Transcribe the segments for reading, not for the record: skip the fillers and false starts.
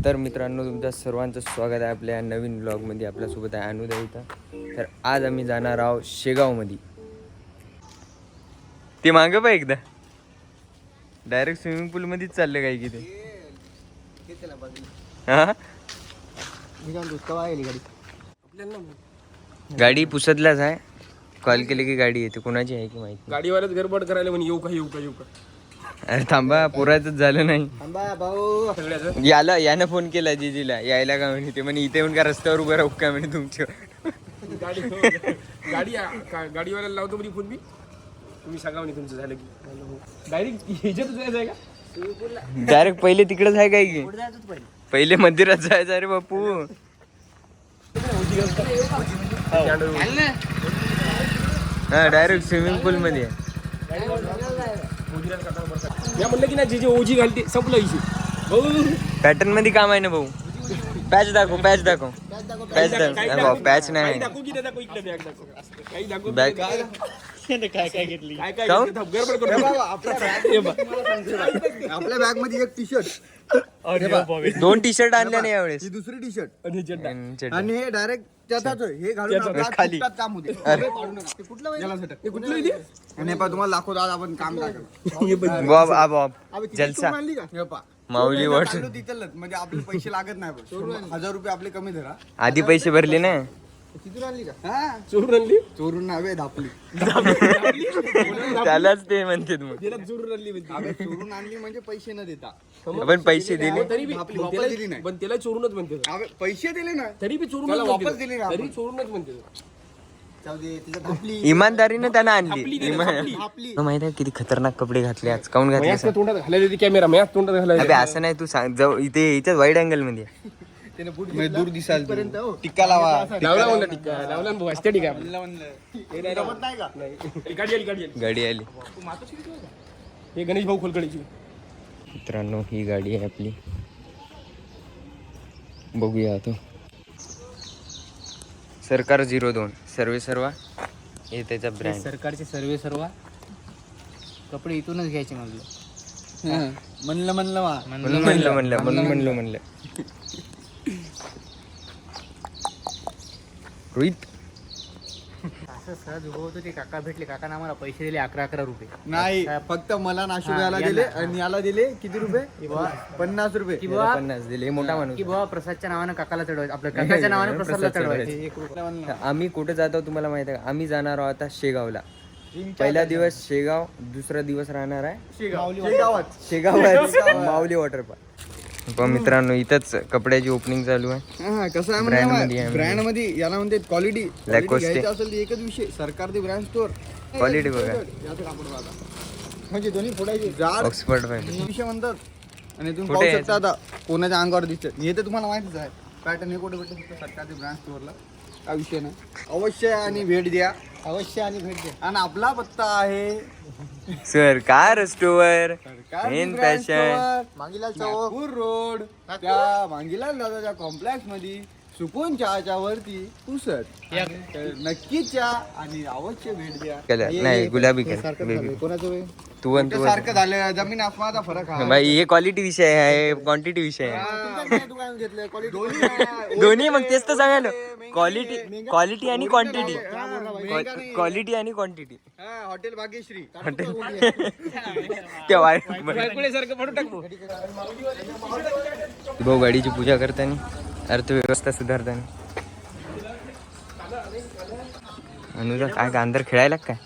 तर मित्रांनो, तुमचं सर्वांचं स्वागत आहे आपल्या नवीन ब्लॉगमध्ये. आपल्यासोबत आहे अनुदा इथं. तर आज आम्ही जाणार आहोत शेगावमध्ये. ते मागं पाय एकदा डायरेक्ट स्विमिंग पूलमध्येच चाललं काय की ते. हां, गाडी पुसतलाच आहे. कॉल केले की गाडी येते. कोणाची आहे की माहिती. गाडीवाल्याच गडबड करायला म्हणे येऊ का. अरे थांबा, पोराचंच झालं नाही. भाऊ सगळ्याचं यानं फोन केला जीजीला, यायला का म्हणे. ते म्हणे इथे येऊन का रस्त्यावर उभं राहू का म्हणे तुमच्या. गाडीवाल्याला लावतो म्हणजे फोन मी. तुम्ही सांगा म्हणे तुमचं झालं की डायरेक्ट ह्याच्यातच जायचं आहे का? डायरेक्ट पहिले तिकडेच आहे काय की पहिले मंदिरात जायचं. अरे बापू, हा डायरेक्ट स्विमिंग पूल मध्ये. या म्हणलं की ना जे ओजी घालते संपलं इशू भाऊ. पॅटर्न मध्ये काम आहे ना भाऊ. पॅच दाखव पॅच दाखव. पॅच नाही. बॅग काय घेतली गडबड करतो. आपल्या बॅग मध्ये एक टी शर्ट, 2 टी शर्ट आणल्या नाही यावेळेस. ही दुसरी टी शर्ट आणि आणि हे डायरेक्ट त्याचाच हे घालून आपलं खाली. फुकटात काम होते. ते कुठलं हे कुठलं इथे आणि हे पहा, तुम्हाला दाखवतो आज आपण काम टाकलं. बॉब जलसा आणली का हे पहा. माऊली वॉटर. चालू तिथलंच, म्हणजे आपले पैसे लागत नाही बघ. 1000 रुपये आपले कमी धरा. आधी पैसे भरले ना. तिथून आणली का? हा, चोरून आणली चोरून नावे धापली. त्यालाच ते म्हणते मग. तिला चोरून आणली अबे, चोरून आणली म्हणजे पैसे न देता. आपण पैसे दिले. तरी बी आपली वापस दिली नाही. पण त्याला चोरूनच म्हणते. अबे, पैसे दिले ना तरी बी चोरून त्याला वापस दिली ना तरी आपण. चोरूनच म्हणते. जाऊ दे, तिथं धापली. इमानदारीनं त्यांना आणली. धापली. माहित आहे किती खतरनाक कपडे घातले आज. काऊन घातले मॅच तोंडात घालायला देते कॅमेरा. मॅच तोंडात अबे? घालायला असं नाही, तू सांग जाऊ इथे इथे वाईड अँगल मध्ये. म्हणजे दूर दिसाल टिक्का लावा. लावला म्हणलं टिक्का लावला ना भाऊ. असते टिक्का जमत नाही का? गाडी आली गाडी आली. हे गणेश भाऊ खोलकडेची. मित्रांनो, ही गाडी आहे आपली. बघूया आता. सरकार 02 सर्वा हे त्याचा ब्रँड. सरकारचे सर्व कपडे इथूनच घ्यायचे म्हणलं. म्हणलं रोहित. असं सहज उभं होतं ते काका भेटले. काकाने आम्हाला पैसे दिले 11 रुपये. नाही, फक्त मला नाशिकला दिले आणि याला दिले किती रुपये? 50 रुपये. की बाबा 50 दिले. मोठा माणूस. की बाबा प्रसादच्या नावानं काकाला चढवायचं, आपल्या काकाच्या नावानं प्रसादला चढवायचं. आम्ही कुठे जातो तुम्हाला माहिती आहे का? आम्ही जाणार आहोत आता शेगावला. पहिला दिवस शेगाव, दुसरा दिवस राहणार आहे शेगावात माऊली वॉटर पार्क. पण मित्रांनो, इथंच कपड्याची ओपनिंग चालू आहे. कसं आहे Brand म्हणजे मध्ये आहे. ब्रँड मध्ये याला म्हणते क्वालिटी. Lacoste. घ्यायचं असेल तर एकच विषय, सरकारचे ब्रँड स्टोअर. क्वालिटी बघा. म्हणजे दोन्ही फोडायचे जाड ऑक्सफर्ड पाहिजे. विषय म्हणतात. आणि तुम्ही कुठे पाहू शकता आता कोणाच्या अंगावर दिसत. हे तर तुम्हाला माहितीच आहे. पॅटर्न हे कुठे भेटते? फक्त सरकारचे ब्रँड स्टोअरला. काय विषय नाही. अवश्य आणि भेट द्या. आणि आपला पत्ता आहे Sarkar store main brand fashion. Store, Mangilal Chowk, Nagpur road. त्या मांगीलाल दादाच्या कॉम्प्लेक्स मध्ये सुकून चहाच्या वरती पुसत. तर नक्कीच या आणि अवश्य भेट द्या. कलर नाही, गुलाबी कलर. कोणाचं तू आणि तू सारखं झालं. जमीन आसमानाचा फरक आहे. भाई, हे क्वालिटी विषय आहे, क्वांटिटी विषय आहे. दुकान घेतलं दोन्ही. मग तेच तर सांगायला. क्वालिटी आणि क्वांटिटी. क्वालिटी आणि क्वांटिटी. हॉटेल भाग्यश्री. भाऊ गाडीची पूजा करताना, अर्थव्यवस्था सुधारताना. अनुजा काय का अंदर खेळायला काय?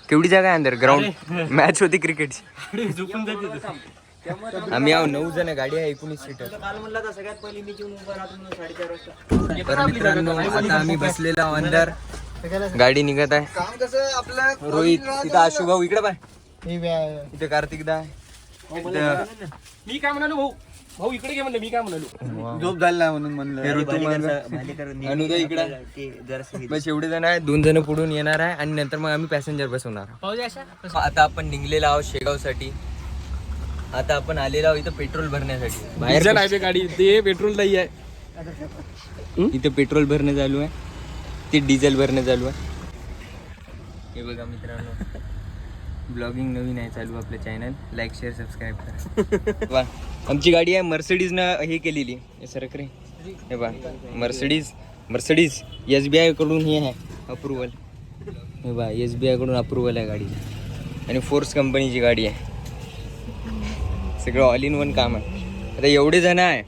केवढी जागा आहे अंदर? ग्राउंड मॅच होती क्रिकेटची. आम्ही आहो 9 जण. गाडी आहे 19 सीटर. तर मित्रांनो, आता आम्ही बसलेलो आहोत अंदर. गाडी निघत आहे. काम कसं आपलं रोहित तिथं, आशु भाऊ इकडे पाय. इथे कार्तिक दा. मी काय म्हणालो भाऊ इकडे घे म्हणलं. मी काय म्हणालो झोप झाला म्हणून म्हणलं. अनुदा इकडे. बस एवढे जण आहे. 2 जण पुढून येणार आहे आणि नंतर मग आम्ही पॅसेंजर बसवणार. आता आपण निघलेलो आहोत शेगाव साठी. आता आपण आलेलो आहोत इथं पेट्रोल भरण्यासाठी. डिझेल आहे गाडी. ते पेट्रोल नाही आहे. इथं पेट्रोल भरणं चालू आहे, ते डिझेल भरणं चालू आहे. हे बघा मित्रांनो, ब्लॉगिंग नवीन आहे चालू आपलं चॅनल, लाईक शेअर सबस्क्राईब करा. वा आमची गाडी आहे मर्सिडीजनं हे केलेली हे सरक रे. हे बा मर्सिडीज SBI कडून हे आहे अप्रुव्हल. हे बा SBI कडून अप्रुव्हल आहे गाडी आणि फोर्स कंपनीची गाडी आहे. सगळं ऑल इन वन काम आहे. आता एवढे जण आहे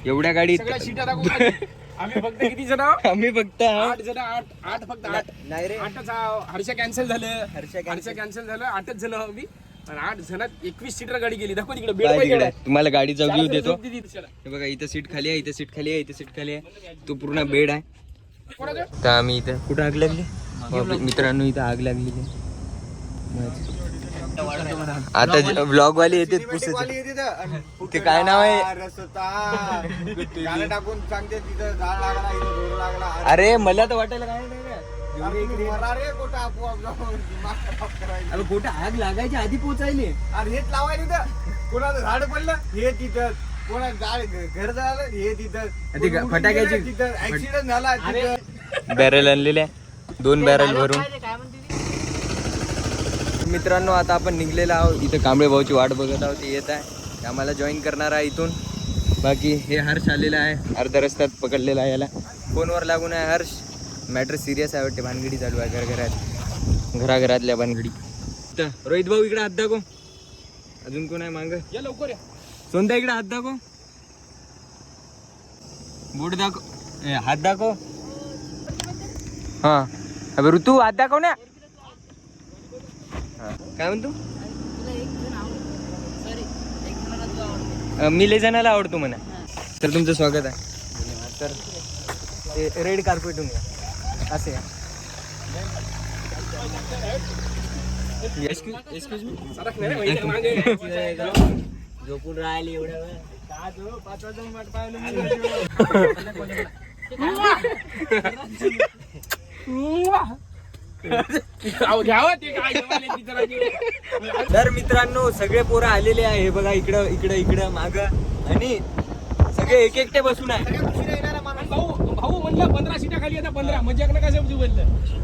एवढ्या गाडीत सगळ्या सीटा दाखवून टाकली. आम्ही फक्त किती जण आहोत? आम्ही फक्त 8 जण. 8 फक्त 8 नाही रे 8च हर्षा कॅन्सल झालं. हर्षा कॅन्सल झालं. 8च जण आहोत आम्ही आणि 8 जणात 21 सीटर गाडी गेली. दाखव तिकडे काय बेड तिकडे? तुम्हाला गाडीचा व्ह्यू पाहिजे. देतो. हे बघा इथं सीट खाली आहे, इथं सीट खाली आहे, इथं सीट खाली आहे. तो पूर्ण बेड आहे. तर आम्ही इथं कुठं आग लागली मित्रांनो, इथं आग लागलेली आहे. आता ब्लॉग वाले येते ते काय नाव आहे? गाणं टाकून सांगते तिथं झाड लागला, इथं दोर लागला. अरे मला तर वाटायला काय नाही अरे कुठं आपोआप जाऊन दिमाग खराब करायचं. अरे कुठं आग लागायची आधी पोहोचायले. अरे हेच लावायला तिथं. कोणाचं झाड पडलं हे तिथं, कोणाचं झाड घर झालं हे तिथं, ते कोणी उडून फटाक्याची- गेलं तिथं, ऍक्सिडेंट झाला तिथं. बॅरल आणलेल्या 2 बॅरल भरून. मित्रांनो आता आपण निघलेलो आहोत. इथं कांबळे भाऊची वाट बघत आहोत, ते येत आहे, ते आम्हाला जॉईन करणार आहे इथून. बाकी हे हर्ष आलेला आहे, अर्ध्या रस्त्यात पकडलेला आहे याला. फोनवर लागून आहे हर्ष. मॅटर सिरियस आहे वाटते, भानगडी चालू आहे घराघरातल्या भानगडी. तर रोहित भाऊ इकडे हात दाखव. अजून कोण आहे मांग? या लवकर या. सोनता इकडे हात दाखव. बोट दाखव. हात दाखव. हा अबे ऋतू हात दाखव ना. काय म्हणतो? मी लय जणाला आवडतो म्हणा. तर तुमचं स्वागत आहे. तर ते रेड कार्पेटून या असे. Excuse me. सरक नाही रे, माहिती मागे. झोपून राहिले एवढ्या वेळ. घ्यावं ते काय जेवायला तिथं राहिली. तर मित्रांनो सगळे पोरं आलेले आहे. हे बघा इकडं इकडं इकडं माग आणि सगळे एक एकटे बसून आहे. भाऊ म्हणलं 15 सीटा खाली आता 15 मजाक नका समजू म्हणलं.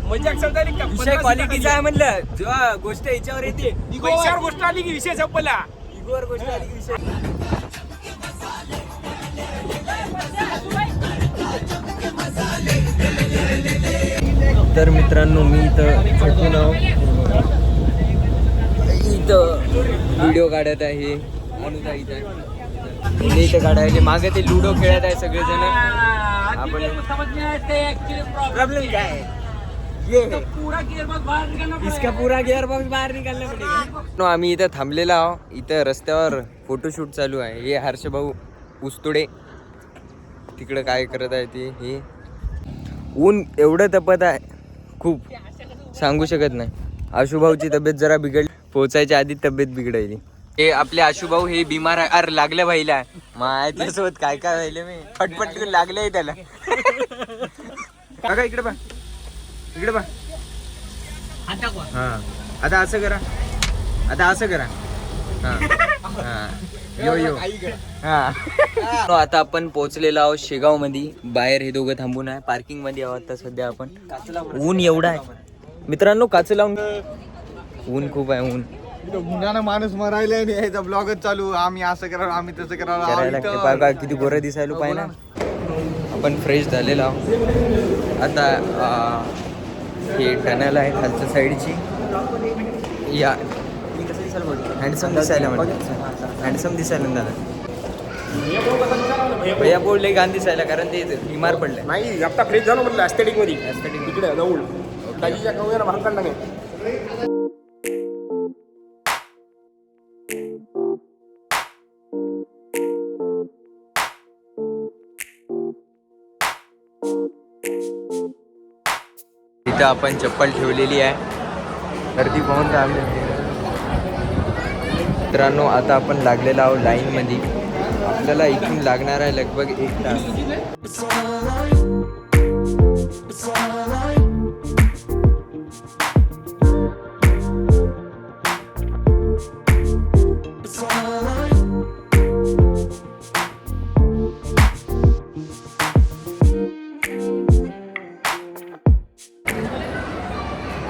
मजाक समजा का विषय क्वालिटीचा आहे म्हणलं. जेव्हा गोष्ट याच्यावर येते पैशावर गोष्ट आली की विषय संपला. इगोवर गोष्ट आली की विषय. तर मित्रांनो मी इथं झोपून आहो. इथं व्हिडिओ काढत आहे. अनुजा इथं आहे. इथं काढायचे मागे ते लुडो खेळत आहे सगळेजण. आपण प्रॉब्लेम काय आहे? ये है. इसका पूरा गियर बॉक्स बाहेर निकालना पडेगा. आम्ही इथं थांबलेलो आहो. इथं रस्त्यावर फोटोशूट चालू आहे. हे हर्ष भाऊ उस्तुडे तिकडं काय करत आहे ते. हे ऊन एवढं तपत आहे खूप, सांगू शकत नाही. आशुभाऊची तब्येत जरा बिघडली, पोचायच्या आधी तब्येत बिघडायली. हे आपले आशुभाऊ हे बिमार आहे. अरे लागलं भाईला माझ्यासोबत काय काय व्हायले मी फटफट लागले त्याला. काका इकडे बा, इकडे बा. हा आता असं करा, आता असं करा. हा हा यो यो हा. आता आपण पोहोचलेलो आहोत शेगाव मध्ये. बाहेर हे दोघं थांबून आहे, पार्किंग मध्ये आहोत आता सध्या आपण. ऊन एवढा आहे मित्रांनो, काच लावून. ऊन खूप आहे ऊन. उन्हानं माणूस मरायला आणि यायचा ब्लॉगच चालू. आम्ही असं करावं, आम्ही तसं करायला लागते. करावं. बघा किती गोरं दिसायला पाहिजे ना. आपण फ्रेश झालेलो आहोत आता. हे टनल आहे खालच्या साईडची. या हँडसम दिसायला म्हणतात, हँडसम दिसायला दादा. भैया बोलले गान दिसायला, कारण ते बिमार पडले. नाही आता फ्रेश झालो म्हणलं ऍस्थेटिक मध्ये. ऍस्थेटिक तिकडे जवळ दाजीच्या कवयाला भांडण नाही. इथं आपण चप्पल ठेवलेली आहे. गर्दी पाहून राहिली मित्रांनो. आता आपण लागलेलो आहोत लाईन मध्ये. आपल्याला इथून लागणार आहे लगभग 1 तास.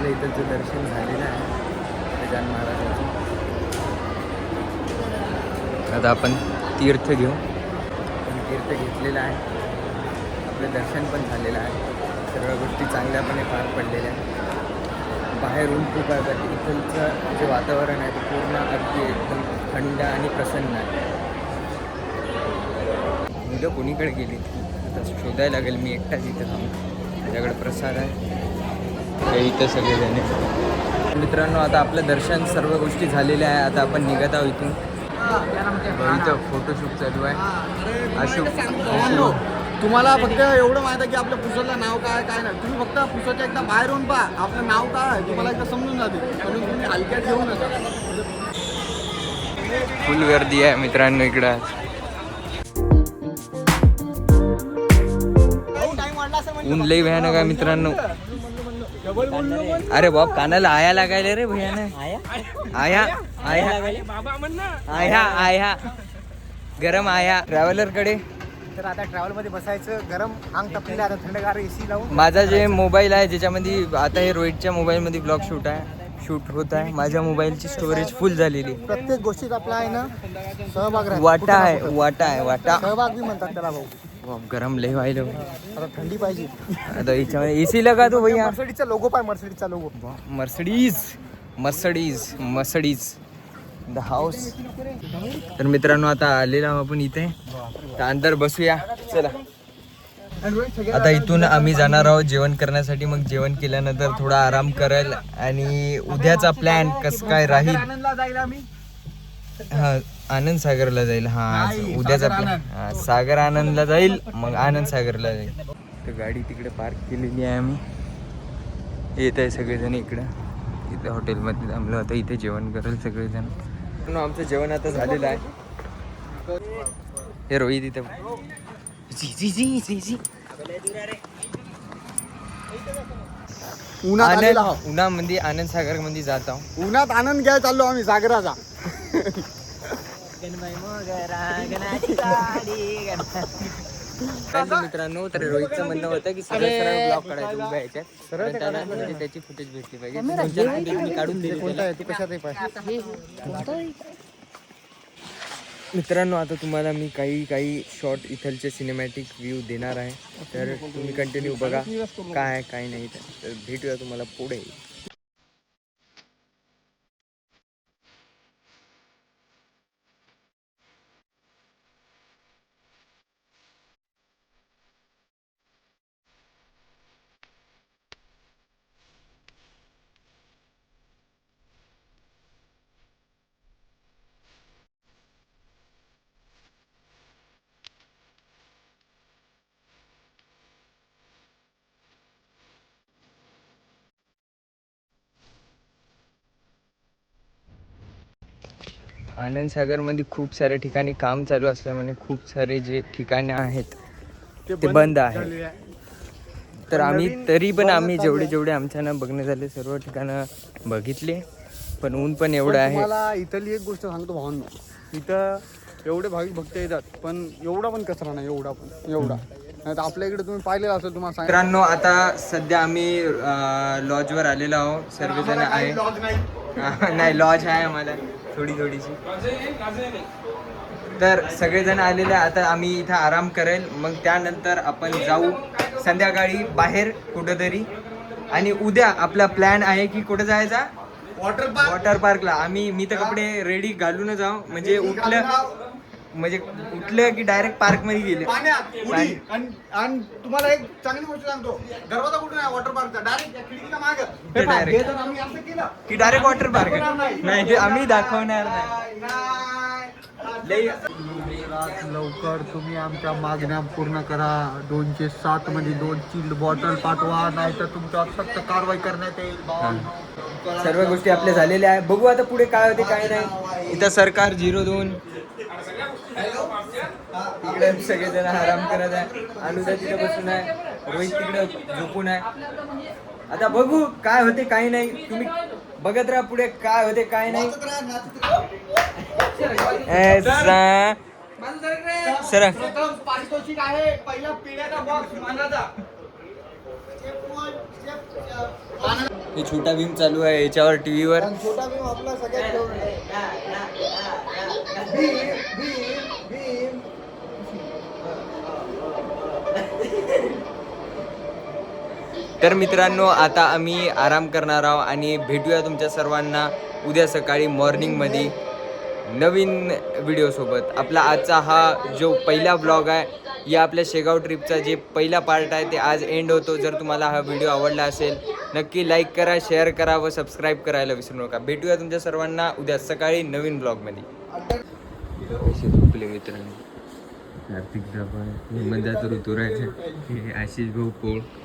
इथंचं दर्शन झालेलं आहे. आता आपण तीर्थ घेऊ. आपण तीर्थ घेतलेलं आहे, आपलं दर्शन पण झालेलं आहे, सर्व गोष्टी चांगल्यापणे पार पडलेल्या आहेत. बाहेर ऊन खूप आहे, पण इथलचं जे वातावरण आहे ते पूर्ण अगदी एकदम थंड आणि प्रसन्न आहे. मुलं कोणीकडे गेली आता शोधायला लागेल, मी एकटाच इथं थांबतो. माझ्याकडे प्रसाद आहे, हे इथं सगळेजण. मित्रांनो आता आपलं दर्शन सर्व गोष्टी झालेल्या आहे. आता आपण निघत आहोत इथून. इथं फोटोशूट चालू आहे. अशोक तुम्हाला फक्त एवढं माहिती आहे की आपल्या पुसरचं नाव काय काय नाही. तुम्ही फक्त पुसरच्या एकदा बाहेर येऊन पहा आपलं नाव काय आहे, तुम्हाला एकदा समजून जाते. म्हणून तुम्ही हलक्यात घेऊ नका. फुल गर्दी आहे मित्रांनो इकडं. ऊन लई भयानक आहे मित्रांनो. अरे बाप कानाला आया लागायला रे भयानक. आया आया आया गरम आया. ट्रॅव्हलर कडे तर आता ट्रॅव्हल मध्ये बसायचं, गरम अंग तपलेलं, आता थंडगार एसी लावून. माझा जे मोबाईल आहे ज्याच्यामध्ये आता हे रोहितच्या मोबाईलमध्ये ब्लॉग शूट होत आहे. माझ्या मोबाईलची स्टोरेज फुल झालेली. प्रत्येक गोष्टीत आपला आहे ना सहभाग राहतो. वाटा आहे वाटा. सहभाग बी म्हणतात त्याला भाऊ. बाप गरम लय व्हायला. आता थंडी पाहिजे. आता याच्यामध्ये एसी लगा तो भैया. मर्सिडीजचा लोगो पाय, मर्सिडीजचा लोगो. Mercedes the house. तर मित्रांनो आता आलेलो आहोत आपण इथे, तर अंदर बसूया चला. आता इथून आम्ही जाणार आहोत जेवण करण्यासाठी. मग जेवण केल्यानंतर थोडा आराम करेल आणि उद्याचा प्लॅन कसं काय राहील. हा आनंद सागरला जाईल. हा उद्याचा प्लॅन सागर आनंदला जाईल, मग आनंद सागरला जाईल. तर गाडी तिकडे पार्क केलेली आहे आम्ही. येत आहे सगळेजण इकडं. इथं हॉटेलमध्ये थांबलो आता. इथे जेवण करेल सगळेजण. आमचं जेवण आता झालेलं आहे. हे रोहित इथं उन्हामध्ये आनंद सागर मध्ये जात आहोत. उन्हात आनंद घ्यायला चाललो आम्ही सागराचा. मित्रांनो तर रोहितचं म्हणणं होतं की सरळ सरळ ब्लॉग काढायचं उभ्या ह्याच्यात, तर त्याला म्हणजे त्याची फुटेज भेटली पाहिजे. मी काढून दिली. मित्रांनो आता तुम्हाला मी काही शॉर्ट इथलचे सिनेमॅटिक व्ह्यू देणार आहे, तर तुम्ही कंटिन्यू बघा काय काय नाही. तर भेटूया तुम्हाला पुढे. आनंद सागरमध्ये खूप साऱ्या ठिकाणी काम चालू असल्यामुळे खूप सारे जे ठिकाणे आहेत ते बंद आहेत. तर आम्ही जेवढे आमच्यानं बघणे झाले सर्व ठिकाणं बघितले, पण ऊन पण एवढं आहे. मला इथली एक गोष्ट सांगतो भावांनो, इथं एवढे भाविक भक्त येतात पण एवढा पण कचरा नाही. एवढा नाही तर आपल्या इकडे तुम्ही पाहिलेलं असेल. तुम्हाला मित्रांनो आता सध्या आम्ही लॉजवर आलेलो आहोत. सर्वजण आहे. नाही लॉज आहे आम्हाला थोडीशी. तर सगळेजण आलेले. आता आम्ही इथं आराम करेल, मग त्यानंतर आपण जाऊ संध्याकाळी बाहेर कुठंतरी. आणि उद्या आपला प्लॅन आहे की कुठं जायचा, वॉटर पार्कला. मी तर कपडे रेडी घालून जाऊ, म्हणजे उठलं की डायरेक्ट पार्क मध्ये गेले. आणि तुम्हाला एक चांगली गोष्ट सांगतो, दरवाजा कुठून आहे वॉटर पार्कचा? डायरेक्ट खिडकीला मागं. डायरेक्ट आम्ही असं केलं की डायरेक्ट वॉटर पार्क नाही, ते आम्ही दाखवणार नाही. लवकर तुम्ही आमच्या मागण्या पूर्ण करा. 207 मध्ये 2 चिल्ड बॉटल पाठवा, नाही तर तुमच्यावर सक्त कारवाई करण्यात येईल. सर्व गोष्टी आपल्या झालेल्या आहे. बघू आता पुढे काय होते काय नाही. इथं सरकार 02 तिकडे सगळेजण आराम करत आहे. अनुजा तिथे बसून आहे, रोहित तिकडे झोपून आहे. आता बघू काय होते काही नाही. तुम्ही बघत राहा पुढे काय होते काय नाही. सर पारितोषिक आहे पहिला पिढ्याचा बॉक्स मानाचा. हे छोटा भीम चालू आहे याच्यावर टीव्हीवर. छोटा भीम आपला सगळ्यात तर मित्रांनो आता आम्ही आराम करणार आहोत आणि भेटूया तुमच्या सर्वांना उद्या सकाळी मॉर्निंगमध्ये नवीन व्हिडिओसोबत. आपला आजचा हा जो पहिला ब्लॉग आहे या आपल्या शेगाव ट्रिपचा जे पहिला पार्ट आहे ते आज एंड होतो. जर तुम्हाला हा व्हिडिओ आवडला असेल नक्की लाईक करा, शेअर करा व सबस्क्राईब करायला विसरू नका. भेटूया तुमच्या सर्वांना उद्या सकाळी नवीन ब्लॉगमध्ये. असे झोपले मित्रांनो. कार्तिक दाबा, हेमंत ऋतुराज, आशिष भाऊ पोळ.